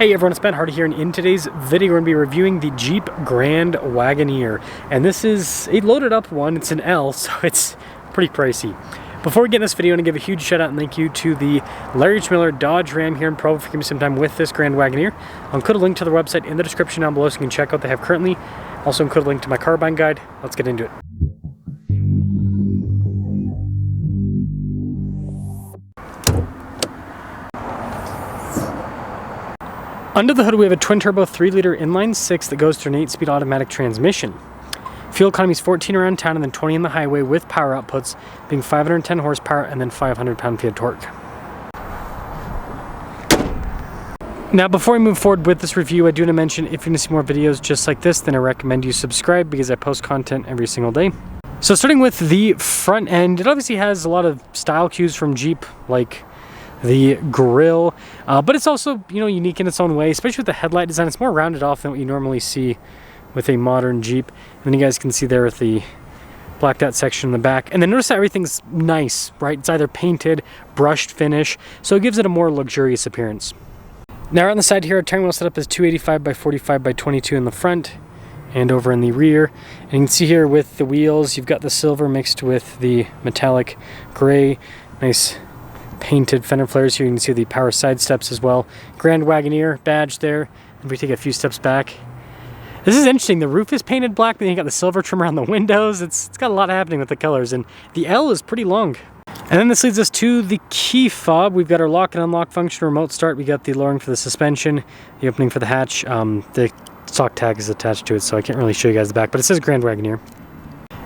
Hey everyone, it's Ben Hardy here, and in today's video we're going to be reviewing the Jeep Grand Wagoneer. And this is a loaded up one, it's an L, so it's pretty pricey. Before we get in this video, I want to give a huge shout out and thank you to the Larry H. Miller Dodge Ram here in Provo for giving me some time with this Grand Wagoneer. I'll include a link to the website in the description down below so you can check out what they have currently. Also include a link to my car buying guide. Let's get into it. Under the hood we have a twin-turbo 3-liter inline-6 that goes through an 8-speed automatic transmission. Fuel economy is 14 around town and then 20 in the highway with power outputs being 510 horsepower and then 500 pound-feet of torque. Now before we move forward with this review, I do want to mention if you're going to see more videos just like this, then I recommend you subscribe because I post content every single day. So starting with the front end, it obviously has a lot of style cues from Jeep, like the grille, but it's also, you know, unique in its own way, especially with the headlight design. It's more rounded off than what you normally see with a modern Jeep. And then you guys can see there with the blacked out section in the back. And then notice that everything's nice, right? It's either painted, brushed finish, so it gives it a more luxurious appearance. Now on the side here, our steering wheel setup is 285 by 45 by 22 in the front and over in the rear. And you can see here with the wheels, you've got the silver mixed with the metallic gray. Nice painted fender flares here. You can see the power side steps as well. Grand Wagoneer badge there. If we take a few steps back, this is interesting. The roof is painted black, then you got the silver trim around the windows. It's got a lot happening with the colors, and the L is pretty long. And then this leads us to the key fob. We've got our lock and unlock function, remote start. We got the lowering for the suspension, the opening for the hatch. The stock tag is attached to it, so I can't really show you guys the back, but it says Grand Wagoneer.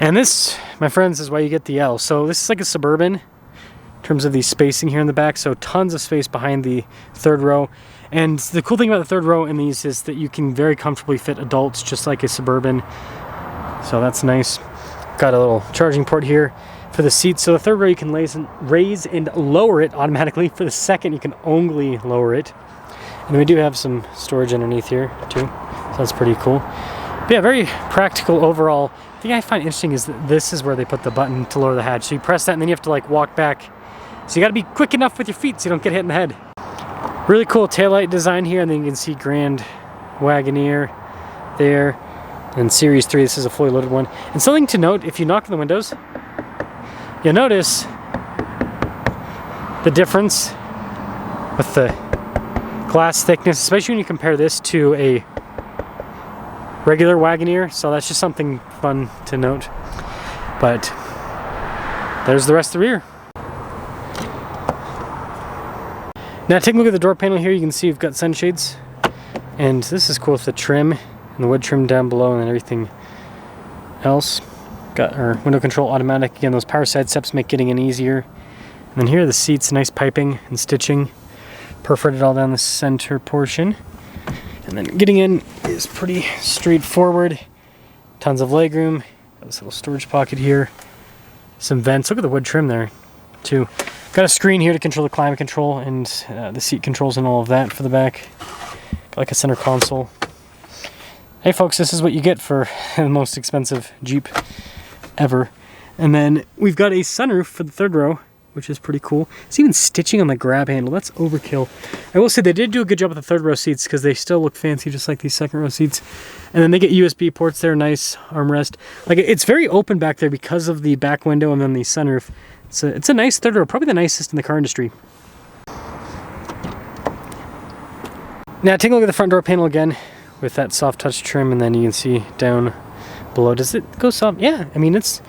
And this, my friends, is why you get the L. So this is like a Suburban in terms of the spacing here in the back, so tons of space behind the third row. And the cool thing about the third row in these is that you can very comfortably fit adults just like a Suburban, so that's nice. Got a little charging port here for the seats. So the third row you can raise and lower it automatically. For the second you can only lower it. And we do have some storage underneath here too, so that's pretty cool. But yeah, very practical overall. The thing I find interesting is that this is where they put the button to lower the hatch. So you press that and then you have to like walk back. So you got to be quick enough with your feet so you don't get hit in the head. Really cool taillight design here, and then you can see Grand Wagoneer there. And Series 3, this is a fully loaded one. And something to note, if you knock on the windows, you'll notice the difference with the glass thickness, especially when you compare this to a regular Wagoneer. So that's just something fun to note. But there's the rest of the rear. Now take a look at the door panel here. You can see you've got sunshades, and this is cool with the trim and the wood trim down below and everything else. Got our window control automatic. Again, those power side steps make getting in easier. And then here are the seats, nice piping and stitching, perforated all down the center portion. And then getting in is pretty straightforward. Tons of legroom. Got this little storage pocket here. Some vents. Look at the wood trim there too. Got a screen here to control the climate control and the seat controls and all of that for the back. Got like a center console. Hey folks, this is what you get for the most expensive Jeep ever. And then we've got a sunroof for the third row, which is pretty cool. It's even stitching on the grab handle. That's overkill. I will say they did do a good job with the third row seats because they still look fancy just like these second row seats. And then they get USB ports there, nice armrest. Like, it's very open back there because of the back window and then the sunroof. It's a nice third row, probably the nicest in the car industry. Now take a look at the front door panel again with that soft touch trim, and then you can see down below. Does it go soft? Yeah, I mean it's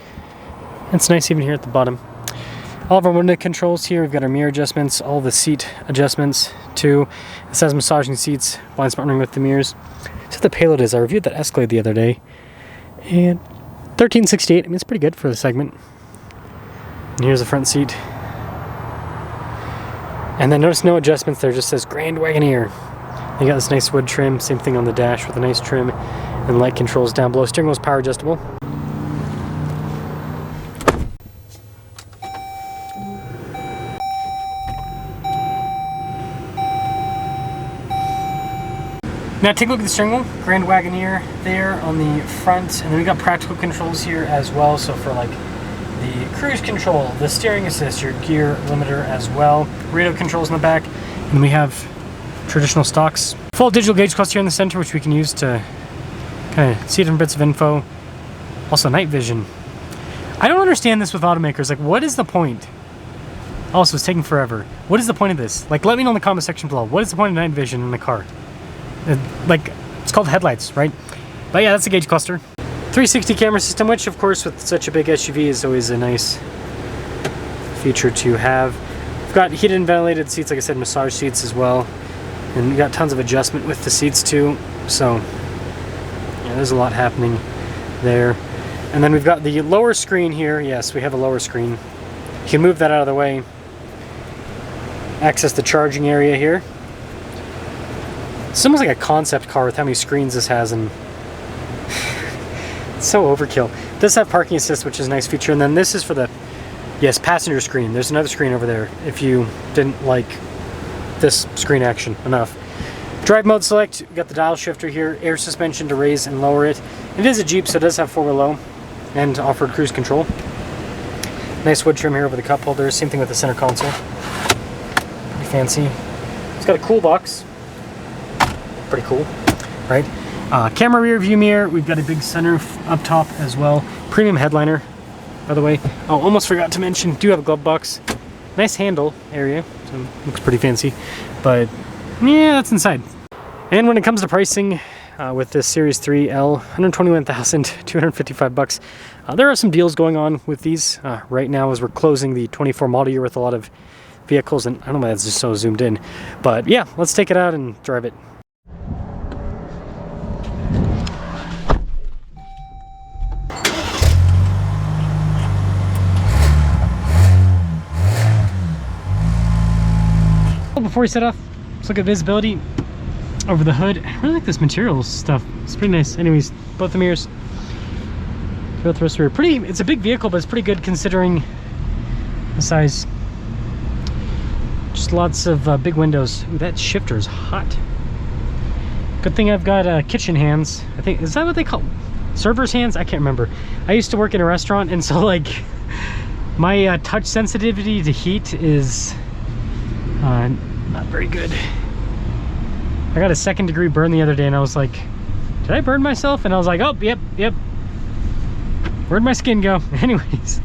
nice even here at the bottom. All of our window controls here. We've got our mirror adjustments, all the seat adjustments too. This has massaging seats, blind spot ring with the mirrors. So what the payload is, I reviewed that Escalade the other day, and $1368. I mean, it's pretty good for the segment. And here's the front seat. And then notice no adjustments there, just says Grand Wagoneer. You got this nice wood trim, same thing on the dash with a nice trim, and light controls down below. Steering wheel's power adjustable. Now take a look at the steering wheel. Grand Wagoneer there on the front, and then we got practical controls here as well. So for like the cruise control, the steering assist, your gear limiter as well, radio controls in the back, and we have traditional stocks. Full digital gauge cluster here in the center, which we can use to kind of see different bits of info. Also night vision. I don't understand this with automakers. Like, what is the point? Also, it's taking forever. What is the point of this? Like, let me know in the comment section below. What is the point of night vision in the car? Like, it's called headlights, right? But yeah, that's a gauge cluster. 360 camera system, which of course with such a big SUV is always a nice feature to have. We've got heated and ventilated seats, like I said, massage seats as well. And we've got tons of adjustment with the seats too. So, yeah, there's a lot happening there. And then we've got the lower screen here. Yes, we have a lower screen. You can move that out of the way. Access the charging area here. It's almost like a concept car with how many screens this has, and it's so overkill. It does have parking assist, which is a nice feature. And then this is for the, yes, passenger screen. There's another screen over there if you didn't like this screen action enough. Drive mode select, we've got the dial shifter here, air suspension to raise and lower it. It is a Jeep, so it does have four-wheel low and off-road cruise control. Nice wood trim here over the cup holders. Same thing with the center console. Pretty fancy. It's got a cool box. Pretty cool, right? Camera rear view mirror. We've got a big sunroof up top as well. Premium headliner, by the way. Oh, almost forgot to mention, do have a glove box. Nice handle area, so looks pretty fancy. But yeah, that's inside. And when it comes to pricing, with this Series 3L, $121,255. There are some deals going on with these right now as we're closing the 24 model year with a lot of vehicles, and I don't know why that's just so zoomed in. But yeah, let's take it out and drive it. Before we set off, let's look at visibility over the hood. I really like this materials stuff. It's pretty nice. Anyways, both the mirrors. Both the rest are pretty. It's a big vehicle, but it's pretty good considering the size. Just lots of big windows. Ooh, that shifter is hot. Good thing I've got kitchen hands. I think, is that what they call server's hands? I can't remember. I used to work in a restaurant, and so like my touch sensitivity to heat is not very good. I got a 2nd degree burn the other day, and I was like, did I burn myself? And I was like, oh, yep. Where'd my skin go? Anyways.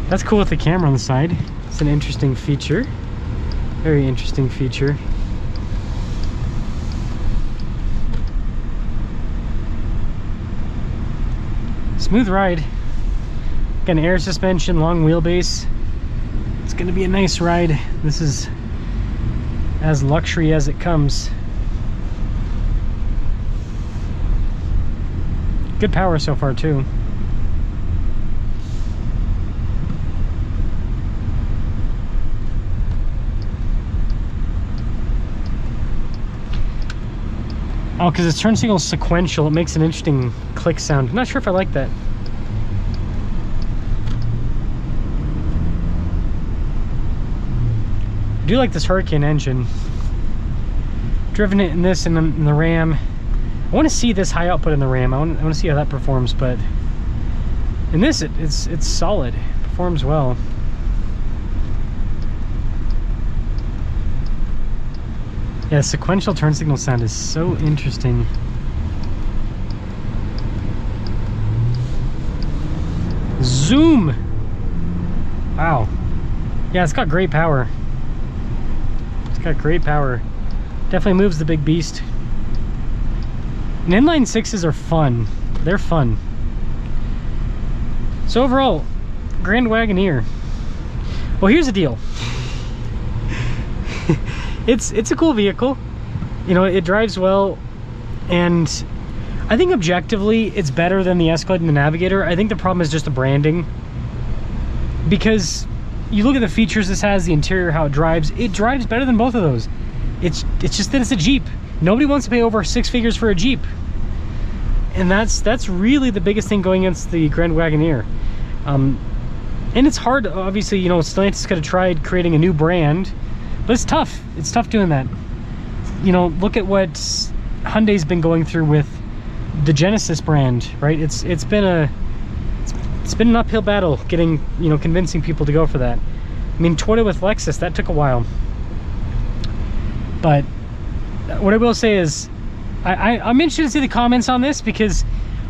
That's cool with the camera on the side. It's an interesting feature. Very interesting feature. Smooth ride. Got an air suspension, long wheelbase. It's gonna be a nice ride. This is as luxury as it comes. Good power so far too. Oh, because its turn signal is sequential, it makes an interesting click sound. I'm not sure if I like that. I do like this Hurricane engine. Driven it in this and in the Ram. I want to see this high output in the Ram. I want to see how that performs, but in this it's solid. It performs well. Yeah, sequential turn signal sound is so interesting. Zoom! Wow. Yeah, it's got great power. Got great power. Definitely moves the big beast. And inline 6s are fun. They're fun. So overall, Grand Wagoneer. Well, here's the deal. It's a cool vehicle. You know, it drives well, and I think objectively it's better than the Escalade and the Navigator. I think the problem is just the branding, because you look at the features this has, the interior, how it drives better than both of those. It's just that it's a Jeep. Nobody wants to pay over 6 figures for a Jeep, and that's really the biggest thing going against the Grand Wagoneer. And it's hard, obviously. You know, Stellantis could have tried creating a new brand, but it's tough. It's tough doing that. You know, look at what Hyundai's been going through with the Genesis brand, right? It's been an uphill battle getting, you know, convincing people to go for that. I mean, Toyota with Lexus, that took a while. But what I will say is, I'm interested to see the comments on this, because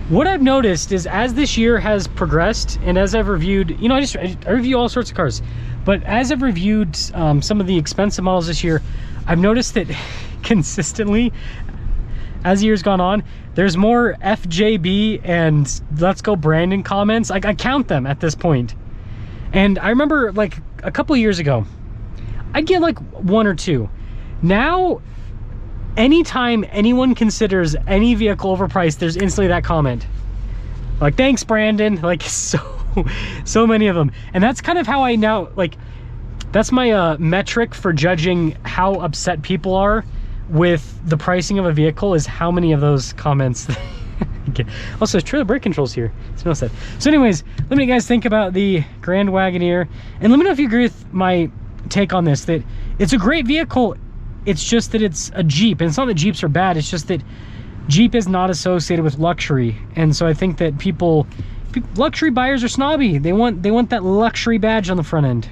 what I've noticed is as this year has progressed and as I've reviewed, you know, I review all sorts of cars, but as I've reviewed some of the expensive models this year, I've noticed that consistently, as the year's gone on, there's more FJB and Let's Go Brandon comments. Like, I count them at this point. And I remember like a couple of years ago, I'd get like 1 or 2. Now, anytime anyone considers any vehicle overpriced, there's instantly that comment. Like, thanks, Brandon. Like, so many of them. And that's kind of how I now, like, that's my metric for judging how upset people are with the pricing of a vehicle, is how many of those comments. Also, trailer brake controls here. Smells that. So anyways, let me know what you guys think about the Grand Wagoneer, and let me know if you agree with my take on this, that it's a great vehicle. It's just that it's a Jeep, and it's not that Jeeps are bad, it's just that Jeep is not associated with luxury. And so I think that luxury buyers are snobby. They want that luxury badge on the front end.